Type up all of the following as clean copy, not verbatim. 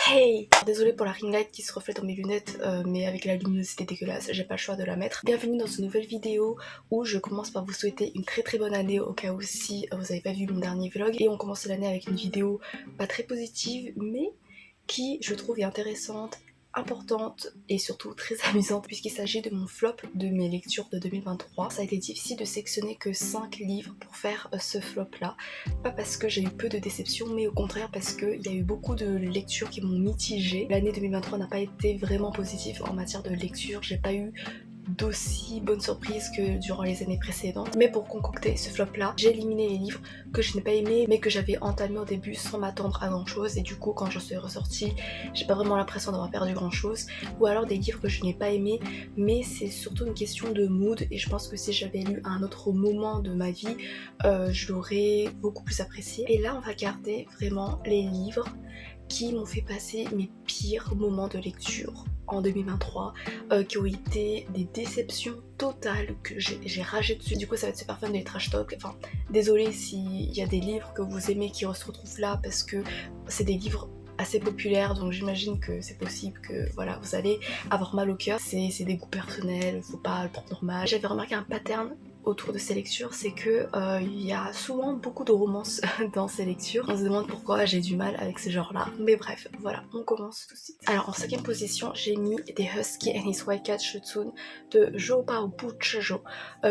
Hey! Désolée pour la ring light qui se reflète dans mes lunettes, mais avec la luminosité dégueulasse, j'ai pas le choix de la mettre. Bienvenue dans une nouvelle vidéo où je commence par vous souhaiter une très bonne année au cas où si vous avez pas vu mon dernier vlog. Et on commence l'année avec une vidéo pas très positive, mais qui je trouve est intéressante, importante et surtout très amusante puisqu'il s'agit de mon flop de mes lectures de 2023. Ça a été difficile de sélectionner que 5 livres pour faire ce flop là, pas parce que j'ai eu peu de déceptions mais au contraire parce qu'il y a eu beaucoup de lectures qui m'ont mitigée. L'année 2023 n'a pas été vraiment positive en matière de lecture, j'ai pas eu d'aussi bonnes surprises que durant les années précédentes. Mais pour concocter ce flop là, j'ai éliminé les livres que je n'ai pas aimés mais que j'avais entamés au début sans m'attendre à grand chose, et du coup quand je suis ressortie j'ai pas vraiment l'impression d'avoir perdu grand chose. Ou alors des livres que je n'ai pas aimés mais c'est surtout une question de mood, et je pense que si j'avais lu à un autre moment de ma vie je l'aurais beaucoup plus apprécié. Et là on va garder vraiment les livres qui m'ont fait passer mes pires moments de lecture en 2023, qui ont été des déceptions totales, que j'ai ragé dessus. Du coup ça va être super fun de les trash talk. Enfin désolée s'il y a des livres que vous aimez qui se retrouvent là, parce que c'est des livres assez populaires, donc j'imagine que c'est possible que voilà vous allez avoir mal au cœur. C'est des goûts personnels, faut pas le prendre normal. J'avais remarqué un pattern autour de ces lectures, c'est que il y a souvent beaucoup de romances dans ces lectures. On se demande pourquoi j'ai du mal avec ce genre là, mais bref, voilà, on commence tout de suite. Alors en 5ème position, j'ai mis The Husky and His White Cat Shutsun de Jo Pao Buchejo,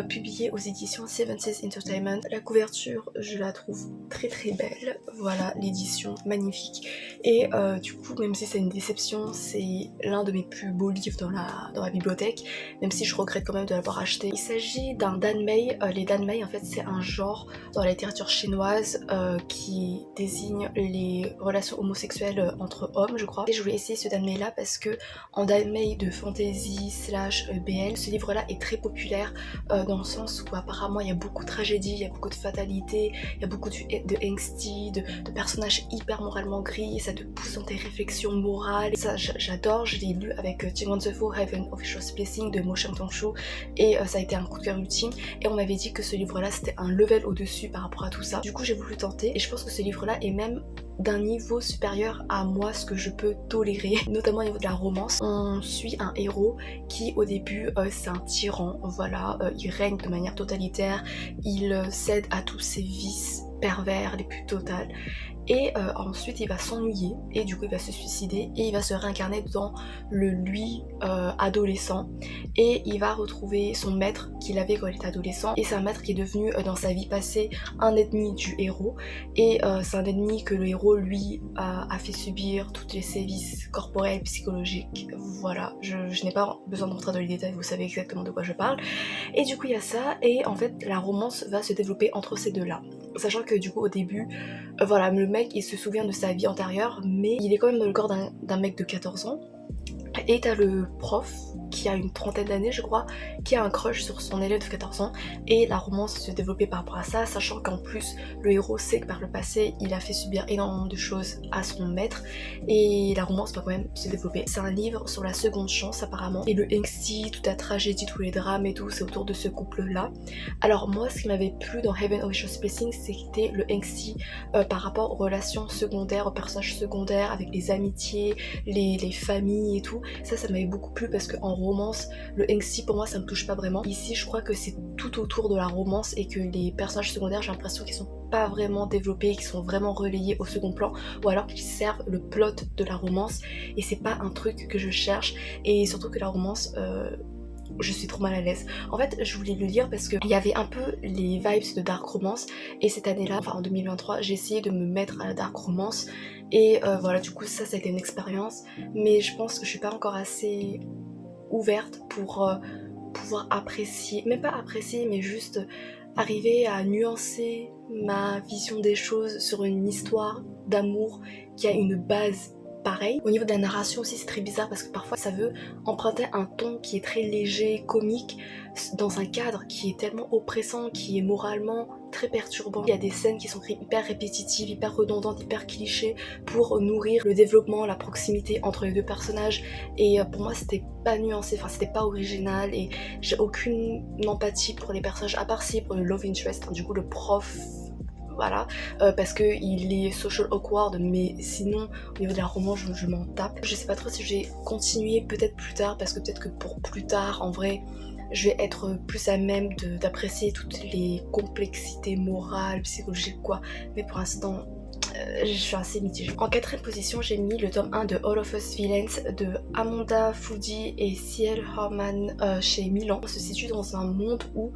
publié aux éditions Seven Seas Entertainment. La couverture, je la trouve très belle, voilà, l'édition magnifique, et du coup même si c'est une déception, c'est l'un de mes plus beaux livres dans la bibliothèque, même si je regrette quand même de l'avoir acheté. Il s'agit d'un danmei. Les danmei en fait c'est un genre dans la littérature chinoise qui désigne les relations homosexuelles entre hommes, je crois. Et je voulais essayer ce danmei là parce que en danmei de fantasy slash BL, ce livre là est très populaire dans le sens où apparemment il y a beaucoup de tragédies, il y a beaucoup de fatalité, il y a beaucoup de angsty, de personnages hyper moralement gris, ça te pousse dans tes réflexions morales. Et ça j'adore, je l'ai lu avec Jingwon-sefo Heaven Official's Blessing de Mo Shang-Tong-shu, et ça a été un coup de cœur ultime. Et on m'avait dit que ce livre là c'était un level au dessus par rapport à tout ça. Du coup j'ai voulu tenter, et je pense que ce livre là est même d'un niveau supérieur à moi, ce que je peux tolérer, notamment au niveau de la romance. On suit un héros qui au début c'est un tyran, voilà, il règne de manière totalitaire, il cède à tous ses vices pervers les plus totales, et ensuite il va s'ennuyer et du coup il va se suicider et il va se réincarner dans le lui adolescent, et il va retrouver son maître qu'il avait quand il était adolescent, et c'est un maître qui est devenu dans sa vie passée un ennemi du héros, et c'est un ennemi que le héros lui a fait subir tous les sévices corporels, psychologiques, voilà, je n'ai pas besoin de rentrer dans les détails, vous savez exactement de quoi je parle. Et du coup il y a ça, et en fait la romance va se développer entre ces deux là, sachant que du coup au début voilà, le mec il se souvient de sa vie antérieure mais il est quand même dans le corps d'un mec de 14 ans, et t'as le prof qui a une trentaine d'années je crois, qui a un crush sur son élève de 14 ans, et la romance se développait par rapport à ça, sachant qu'en plus le héros sait que par le passé il a fait subir énormément de choses à son maître, et la romance va quand même se développer. C'est un livre sur la seconde chance apparemment, et le angsty, toute la tragédie, tous les drames et tout, c'est autour de ce couple là. Alors moi ce qui m'avait plu dans Heaven Official's Blessing c'était le angsty par rapport aux relations secondaires, aux personnages secondaires, avec les amitiés, les familles et tout. Ça m'avait beaucoup plu parce qu'en romance, le angsty pour moi ça me touche pas vraiment. Ici je crois que c'est tout autour de la romance et que les personnages secondaires j'ai l'impression qu'ils sont pas vraiment développés, qu'ils sont vraiment relayés au second plan, ou alors qu'ils servent le plot de la romance, et c'est pas un truc que je cherche. Et surtout que la romance je suis trop mal à l'aise. En fait je voulais le lire parce qu'il y avait un peu les vibes de dark romance, et cette année là, enfin en 2023, j'ai essayé de me mettre à la dark romance, et voilà, du coup ça a été une expérience, mais je pense que je suis pas encore assez ouverte pour pouvoir apprécier, même pas apprécier mais juste arriver à nuancer ma vision des choses sur une histoire d'amour qui a une base pareille. Au niveau de la narration aussi c'est très bizarre parce que parfois ça veut emprunter un ton qui est très léger, comique, dans un cadre qui est tellement oppressant, qui est moralement très perturbant. Il y a des scènes qui sont hyper répétitives, hyper redondantes, hyper clichés pour nourrir le développement, la proximité entre les deux personnages, et pour moi c'était pas nuancé, enfin c'était pas original, et j'ai aucune empathie pour les personnages à part si pour le love interest, du coup le prof voilà, parce que il est social awkward, mais sinon au niveau de la romance je m'en tape. Je sais pas trop si je vais continuer peut-être plus tard, parce que peut-être que pour plus tard en vrai je vais être plus à même d'apprécier toutes les complexités morales, psychologiques quoi, mais pour l'instant je suis assez mitigée. En quatrième position, j'ai mis le tome 1 de All of Us Villains de Amanda Foody et Ciel Harman chez Milan. On se situe dans un monde où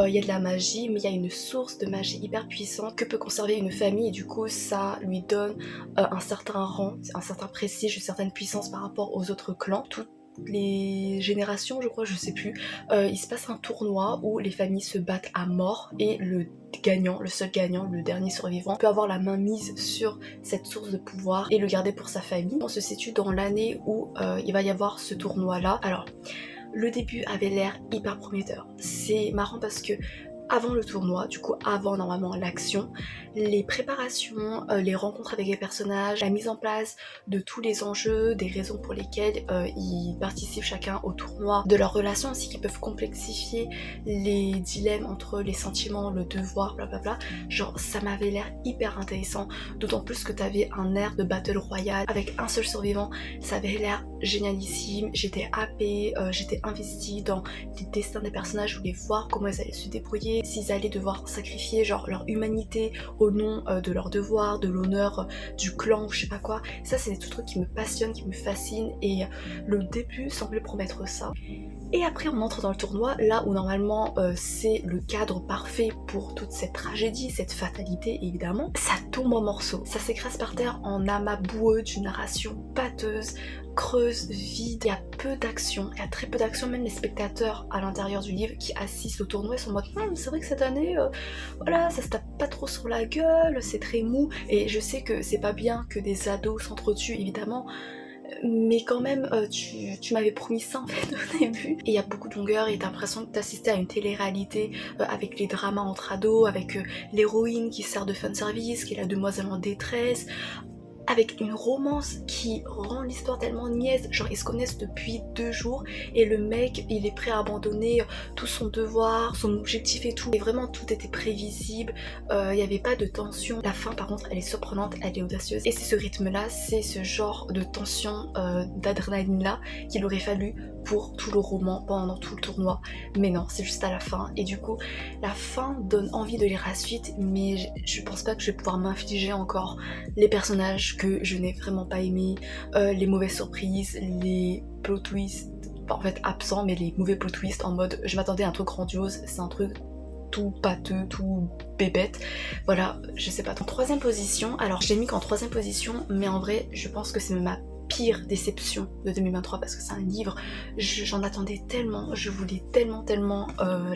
il y a de la magie, mais il y a une source de magie hyper puissante que peut conserver une famille, et du coup ça lui donne un certain rang, un certain prestige, une certaine puissance par rapport aux autres clans. Toutes les générations, je crois, je sais plus, il se passe un tournoi où les familles se battent à mort, et le gagnant, le seul gagnant, le dernier survivant, peut avoir la main mise sur cette source de pouvoir et le garder pour sa famille. On se situe dans l'année où il va y avoir ce tournoi là. Alors le début avait l'air hyper prometteur. C'est marrant parce que avant le tournoi, du coup avant normalement l'action, les préparations, les rencontres avec les personnages, la mise en place de tous les enjeux, des raisons pour lesquelles ils participent chacun au tournoi, de leurs relations aussi qui peuvent complexifier les dilemmes entre les sentiments, le devoir, blablabla, genre ça m'avait l'air hyper intéressant, d'autant plus que t'avais un air de battle royale avec un seul survivant, ça avait l'air génialissime, j'étais happée, j'étais investie dans les destins des personnages, je voulais voir comment ils allaient se débrouiller, s'ils allaient devoir sacrifier genre leur humanité au nom de leur devoir, de l'honneur du clan ou je sais pas quoi. Ça c'est des trucs qui me passionnent, qui me fascinent, et le début semblait promettre ça. Et après on entre dans le tournoi, là où normalement c'est le cadre parfait pour toute cette tragédie, cette fatalité évidemment. Ça tombe en morceaux, ça s'écrase par terre en amas boueux d'une narration pâteuse, creuse, vide, il y a peu d'action, il y a très peu d'action, même les spectateurs à l'intérieur du livre qui assistent au tournoi sont en mode c'est vrai que cette année, voilà, ça se tape pas trop sur la gueule, c'est très mou, et je sais que c'est pas bien que des ados s'entretuent évidemment, mais quand même tu m'avais promis ça en fait au début, et il y a beaucoup de longueur et t'as l'impression que t'assistais à une télé-réalité avec les dramas entre ados, avec l'héroïne qui sert de fanservice, qui est la demoiselle en détresse, avec une romance qui rend l'histoire tellement niaise, genre ils se connaissent depuis 2 jours et le mec il est prêt à abandonner tout son devoir, son objectif et tout, et vraiment tout était prévisible, il n'y avait pas de tension. La fin par contre elle est surprenante, elle est audacieuse, et c'est ce rythme là, c'est ce genre de tension, d'adrénaline là qu'il aurait fallu pour tout le roman, pendant tout le tournoi, mais non, c'est juste à la fin, et du coup la fin donne envie de lire la suite, mais je pense pas que je vais pouvoir m'infliger encore les personnages que je n'ai vraiment pas aimés, les mauvaises surprises, les plot twists, en fait absents, mais les mauvais plot twists en mode je m'attendais à un truc grandiose, c'est un truc tout pâteux, tout bébête, voilà, je sais pas. En troisième position, alors j'ai mis qu'en troisième position, mais en vrai je pense que c'est ma pire déception de 2023 parce que c'est un livre, j'en attendais tellement, je voulais tellement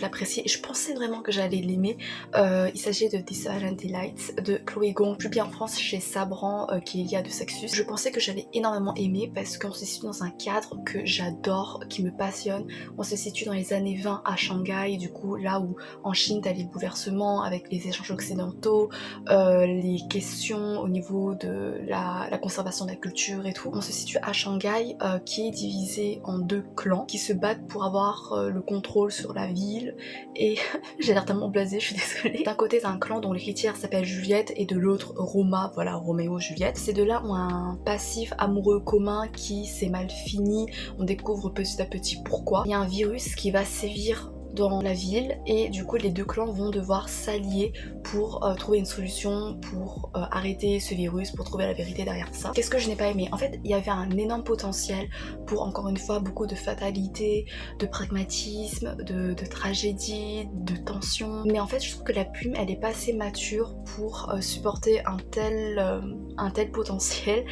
l'apprécier et je pensais vraiment que j'allais l'aimer. Il s'agit de This Silent Delights de Chloé Gong, publié en France chez Sabran, qui est lié à de Sexus. Je pensais que j'allais énormément aimer parce qu'on se situe dans un cadre que j'adore, qui me passionne. On se situe dans les années 20 à Shanghai, du coup là où en Chine t'as les bouleversements avec les échanges occidentaux, les questions au niveau de la conservation de la culture et tout. On se situe à Shanghai, qui est divisé en 2 clans qui se battent pour avoir le contrôle sur la ville, et j'ai l'air tellement blasée, je suis désolée. D'un côté t'as un clan dont l'héritière s'appelle Juliette et de l'autre Roma, voilà, Roméo Juliette. Ces deux-là ont un passif amoureux commun qui s'est mal fini, on découvre petit à petit pourquoi. Il y a un virus qui va sévir dans la ville et du coup les 2 clans vont devoir s'allier pour trouver une solution, pour arrêter ce virus, pour trouver la vérité derrière ça. Qu'est-ce que je n'ai pas aimé? En fait il y avait un énorme potentiel pour encore une fois beaucoup de fatalité, de pragmatisme, de tragédie, de tension, mais en fait je trouve que la plume elle est pas assez mature pour supporter un tel potentiel,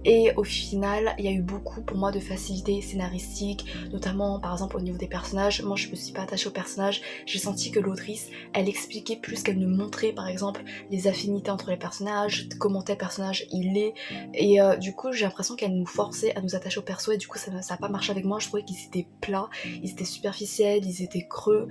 et au final il y a eu beaucoup pour moi de facilité scénaristique, notamment par exemple au niveau des personnages. Moi je me suis pas attachée aux personnages, j'ai senti que l'autrice elle expliquait plus qu'elle ne montrait par exemple les affinités entre les personnages, comment tel personnage il est, et du coup j'ai l'impression qu'elle nous forçait à nous attacher au perso, et du coup ça n'a pas marché avec moi. Je trouvais qu'ils étaient plats, ils étaient superficiels, ils étaient creux,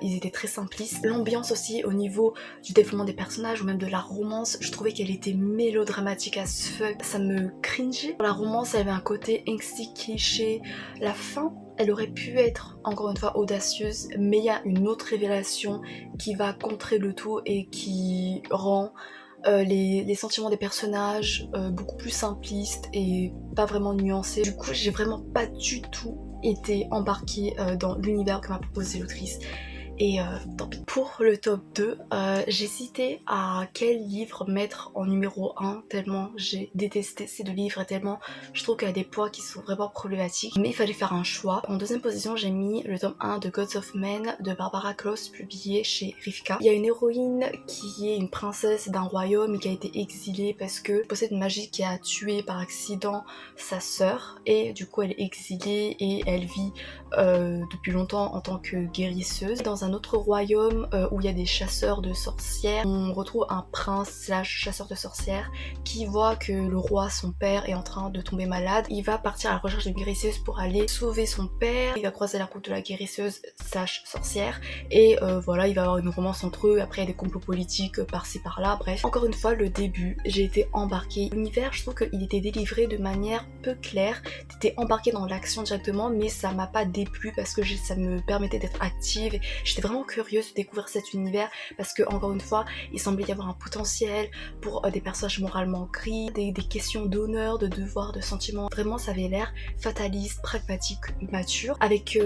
ils étaient très simplistes. L'ambiance aussi au niveau du développement des personnages ou même de la romance, je trouvais qu'elle était mélodramatique as fuck, ça me cringeait. La romance, elle avait un côté angsty, cliché, la fin elle aurait pu être encore une fois audacieuse, mais il y a une autre révélation qui va contrer le tout et qui rend les sentiments des personnages beaucoup plus simplistes et pas vraiment nuancés. Du coup, j'ai vraiment pas du tout été embarquée dans l'univers que m'a proposé l'autrice. Et tant pis. Pour le top 2, j'hésitais à quel livre mettre en numéro 1 tellement j'ai détesté ces deux livres et tellement je trouve qu'il y a des points qui sont vraiment problématiques. Mais il fallait faire un choix. En deuxième position, j'ai mis le tome 1 de Gods of Men de Barbara Kloss publié chez Rivka. Il y a une héroïne qui est une princesse d'un royaume et qui a été exilée parce que possède une magie qui a tué par accident sa sœur et du coup elle est exilée et elle vit depuis longtemps en tant que guérisseuse. Dans un autre royaume où il y a des chasseurs de sorcières, on retrouve un prince slash chasseur de sorcières qui voit que le roi, son père, est en train de tomber malade. Il va partir à la recherche d'une guérisseuse pour aller sauver son père. Il va croiser la route de la guérisseuse slash sorcière et voilà, il va y avoir une romance entre eux. Après il y a des complots politiques par-ci par-là, bref. Encore une fois, le début, j'ai été embarquée. L'univers, je trouve qu'il était délivré de manière peu claire. T'étais embarquée dans l'action directement, mais ça m'a pas déplu parce que ça me permettait d'être active. J'étais vraiment curieuse de découvrir cet univers parce que encore une fois, il semblait y avoir un potentiel pour des personnages moralement gris, des questions d'honneur, de devoir, de sentiments. Vraiment, ça avait l'air fataliste, pragmatique, mature, avec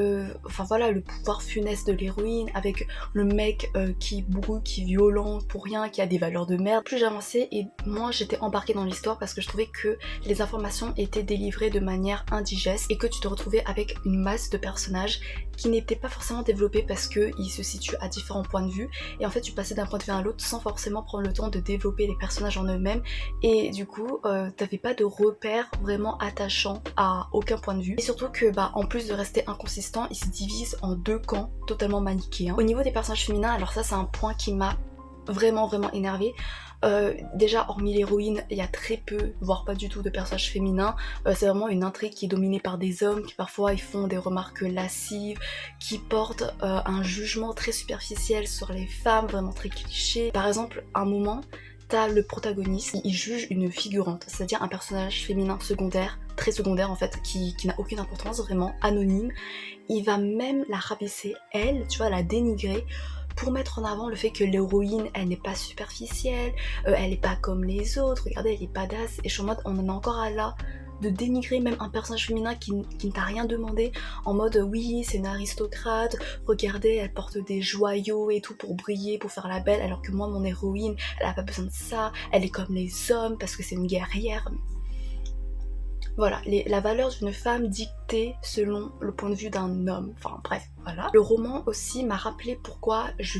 enfin voilà, le pouvoir funeste de l'héroïne, avec le mec qui est bourru, qui est violent pour rien, qui a des valeurs de merde. Plus j'avançais et moins j'étais embarquée dans l'histoire parce que je trouvais que les informations étaient délivrées de manière indigeste et que tu te retrouvais avec une masse de personnages qui n'étaient pas forcément développés parce qu'ils se situent à différents points de vue et en fait tu passais d'un point de vue à l'autre sans forcément prendre le temps de développer les personnages en eux-mêmes et du coup t'avais pas de repères vraiment attachants à aucun point de vue et surtout que en plus de rester inconsistant, ils se divisent en deux camps totalement manichéens. Au niveau des personnages féminins, alors ça c'est un point qui m'a vraiment énervée. Déjà hormis l'héroïne, il y a très peu, voire pas du tout de personnages féminins. C'est vraiment une intrigue qui est dominée par des hommes qui parfois ils font des remarques lascives, qui portent un jugement très superficiel sur les femmes, vraiment très cliché. Par exemple, à un moment, t'as le protagoniste, il juge une figurante, c'est-à-dire un personnage féminin secondaire, très secondaire en fait, qui n'a aucune importance, vraiment anonyme. Il va même la rabaisser, elle, tu vois, la dénigrer, pour mettre en avant le fait que l'héroïne, elle n'est pas superficielle, elle n'est pas comme les autres, regardez, elle est badass, et je suis en mode, on en a encore à là de dénigrer même un personnage féminin qui ne t'a rien demandé, en mode oui c'est une aristocrate, regardez elle porte des joyaux et tout pour briller, pour faire la belle, alors que moi mon héroïne elle a pas besoin de ça, elle est comme les hommes parce que c'est une guerrière. Voilà, la valeur d'une femme dictée selon le point de vue d'un homme. Enfin bref, voilà. Le roman aussi m'a rappelé pourquoi je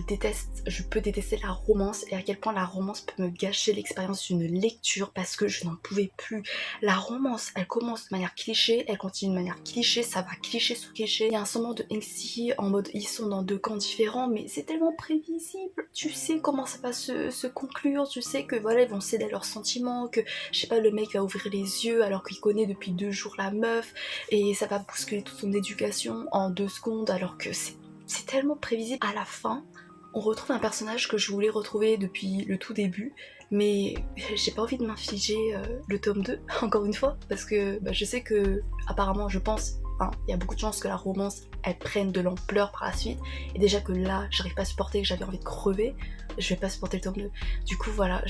peux détester la romance et à quel point la romance peut me gâcher l'expérience d'une lecture parce que je n'en pouvais plus. La romance, elle commence de manière cliché, elle continue de manière cliché, ça va cliché sur cliché. Il y a un semblant de angsty en mode ils sont dans deux camps différents, mais c'est tellement prévisible. Tu sais comment ça va se conclure, tu sais que voilà, ils vont céder à leurs sentiments, que je sais pas, le mec va ouvrir les yeux alors qu'il connaît depuis 2 jours la meuf et ça va bousculer toute son éducation en 2 secondes alors que c'est tellement prévisible. À la fin, on retrouve un personnage que je voulais retrouver depuis le tout début, mais j'ai pas envie de m'infliger le tome 2, encore une fois, parce que je sais que, apparemment, je pense, il y a beaucoup de chances que la romance, elle prenne de l'ampleur par la suite, et déjà que là, j'arrive pas à supporter, que j'avais envie de crever, je vais pas supporter le tome 2. Du coup, voilà,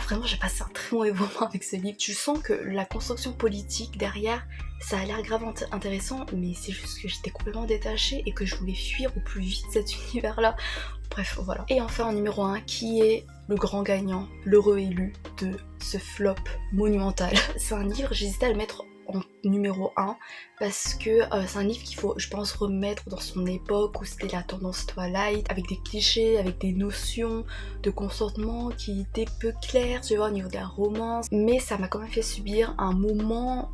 vraiment, j'ai passé un très mauvais moment avec ce livre. Tu sens que la construction politique derrière, ça a l'air grave intéressant, mais c'est juste que j'étais complètement détachée et que je voulais fuir au plus vite cet univers-là. Bref, voilà. Et enfin, en numéro 1, qui est le grand gagnant, l'heureux élu de ce flop monumental. C'est un livre, j'hésitais à le mettre en numéro 1 parce que c'est un livre qu'il faut, je pense, remettre dans son époque où c'était la tendance Twilight, avec des clichés, avec des notions de consentement qui étaient peu claires, tu vois, au niveau de la romance. Mais ça m'a quand même fait subir un moment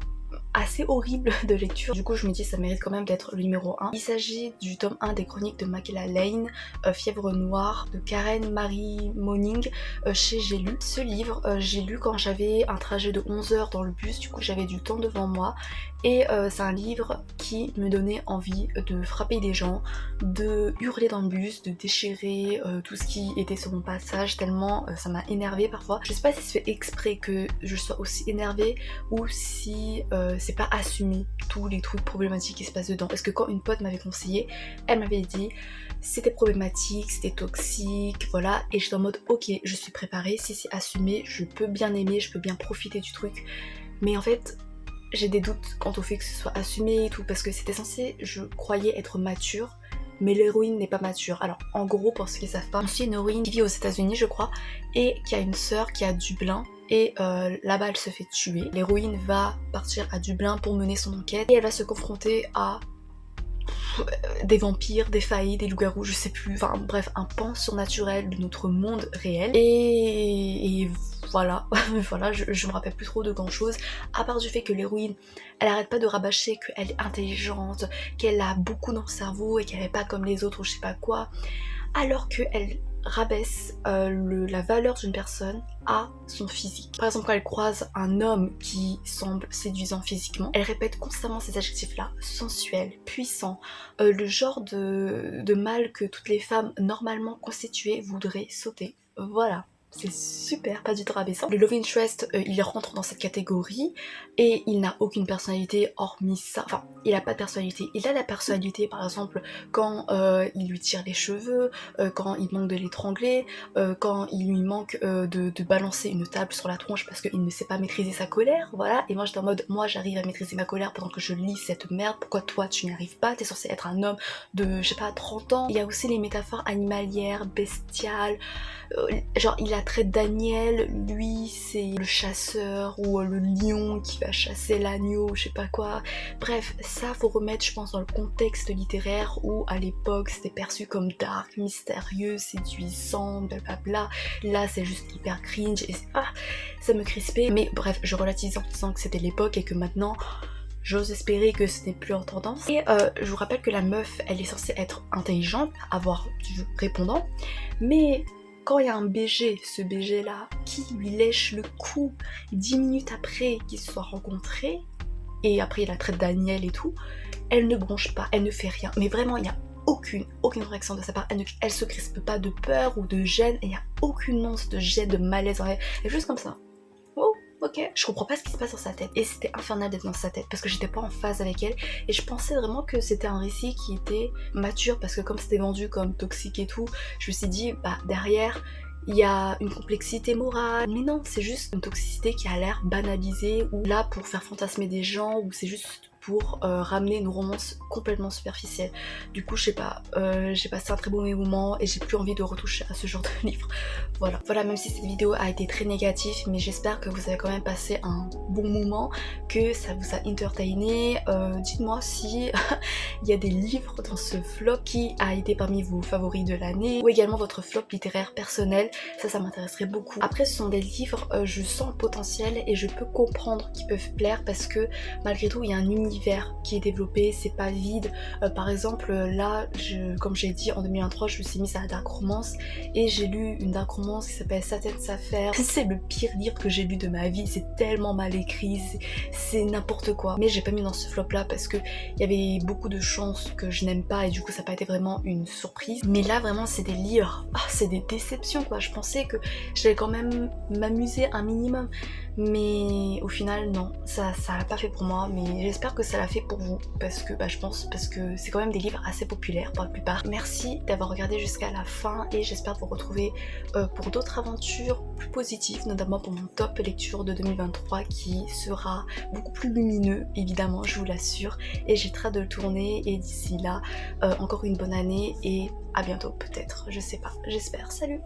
assez horrible de lecture. Du coup je me dis ça mérite quand même d'être le numéro 1. Il s'agit du tome 1 des chroniques de Makela Lane, Fièvre Noire de Karen Marie Moning chez J'ai lu. Ce livre j'ai lu quand j'avais un trajet de 11 heures dans le bus, du coup j'avais du temps devant moi et c'est un livre qui me donnait envie de frapper des gens, de hurler dans le bus, de déchirer tout ce qui était sur mon passage tellement ça m'a énervée parfois. Je sais pas si c'est fait exprès que je sois aussi énervée ou si c'est pas assumé tous les trucs problématiques qui se passent dedans, parce que quand une pote m'avait conseillé, elle m'avait dit c'était problématique, c'était toxique, voilà, et j'étais en mode ok, je suis préparée, si c'est assumé, je peux bien aimer, je peux bien profiter du truc, mais en fait j'ai des doutes quant au fait que ce soit assumé et tout, parce que c'était censé, je croyais être mature, mais l'héroïne n'est pas mature. Alors en gros, pour ceux qui savent pas, c'est une héroïne qui vit aux États-Unis je crois, et qui a une sœur qui est à Dublin, et là-bas elle se fait tuer. L'héroïne va partir à Dublin pour mener son enquête et elle va se confronter à des vampires, des faillis, des loups-garous, je sais plus, enfin bref, un pan surnaturel de notre monde réel. Et voilà, voilà, je me rappelle plus trop de grand chose, à part du fait que l'héroïne, elle arrête pas de rabâcher qu'elle est intelligente, qu'elle a beaucoup dans le cerveau et qu'elle est pas comme les autres ou je sais pas quoi, alors qu'elle rabaisse la valeur d'une personne à son physique. Par exemple, quand elle croise un homme qui semble séduisant physiquement, elle répète constamment ces adjectifs-là: sensuel, puissant, le genre de mâle que toutes les femmes normalement constituées voudraient sauter. Voilà. C'est super, pas du tout rabaissant. Le love interest, il rentre dans cette catégorie et il n'a aucune personnalité hormis ça. Enfin, il a pas de personnalité. Il a la personnalité, par exemple, quand il lui tire les cheveux, quand il manque de l'étrangler, quand il lui manque de balancer une table sur la tronche parce qu'il ne sait pas maîtriser sa colère, voilà. Et moi j'étais en mode, moi j'arrive à maîtriser ma colère pendant que je lis cette merde, pourquoi toi tu n'y arrives pas? T'es censé être un homme de, je sais pas, 30 ans. Il y a aussi les métaphores animalières, bestiales, genre il a trait Daniel, lui c'est le chasseur ou le lion qui va chasser l'agneau, je sais pas quoi. Bref, ça faut remettre je pense dans le contexte littéraire où à l'époque c'était perçu comme dark, mystérieux, séduisant, blablabla. Là c'est juste hyper cringe et ça me crispait. Mais bref, je relativise en disant que c'était l'époque et que maintenant j'ose espérer que ce n'est plus en tendance. Et je vous rappelle que la meuf elle est censée être intelligente, avoir du répondant, mais quand il y a un BG, ce BG là, qui lui lèche le cou 10 minutes après qu'ils se soient rencontrés, et après il la traite Daniel et tout, elle ne bronche pas, elle ne fait rien. Mais vraiment, il n'y a aucune réaction de sa part, elle se crispe pas de peur ou de gêne, et il n'y a aucune once de gêne, de malaise, elle est juste comme ça. Oh, ok. Je comprends pas ce qui se passe dans sa tête, et c'était infernal d'être dans sa tête, parce que j'étais pas en phase avec elle, et je pensais vraiment que c'était un récit qui était mature, parce que comme c'était vendu comme toxique et tout, je me suis dit, bah derrière, il y a une complexité morale, mais non, c'est juste une toxicité qui a l'air banalisée, ou là pour faire fantasmer des gens, ou c'est juste pour ramener une romance complètement superficielle. Du coup je sais pas, j'ai passé un très bon moment et j'ai plus envie de retoucher à ce genre de livre. Voilà, même si cette vidéo a été très négative, mais j'espère que vous avez quand même passé un bon moment, que ça vous a entertainé. Dites-moi si il y a des livres dans ce flop qui a été parmi vos favoris de l'année, ou également votre flop littéraire personnel, ça m'intéresserait beaucoup. Après ce sont des livres, je sens le potentiel et je peux comprendre qu'ils peuvent plaire parce que malgré tout il y a un univers qui est développé, c'est pas vide. Par exemple là, comme j'ai dit en 2023 je me suis mise à la dark romance et j'ai lu une dark romance qui s'appelle Satan's Affair. C'est le pire livre que j'ai lu de ma vie, c'est tellement mal écrit, c'est n'importe quoi. Mais j'ai pas mis dans ce flop là parce que il y avait beaucoup de chances que je n'aime pas et du coup ça n'a pas été vraiment une surprise. Mais là vraiment c'est des livres, c'est des déceptions quoi. Je pensais que j'allais quand même m'amuser un minimum, mais au final non, ça l'a pas fait pour moi, mais j'espère que ça l'a fait pour vous parce que je pense, parce que c'est quand même des livres assez populaires pour la plupart. Merci d'avoir regardé jusqu'à la fin et j'espère vous retrouver pour d'autres aventures plus positives, notamment pour mon top lecture de 2023 qui sera beaucoup plus lumineux évidemment, je vous l'assure, et j'ai très hâte de le tourner. Et d'ici là encore une bonne année et à bientôt peut-être, je sais pas, j'espère. Salut.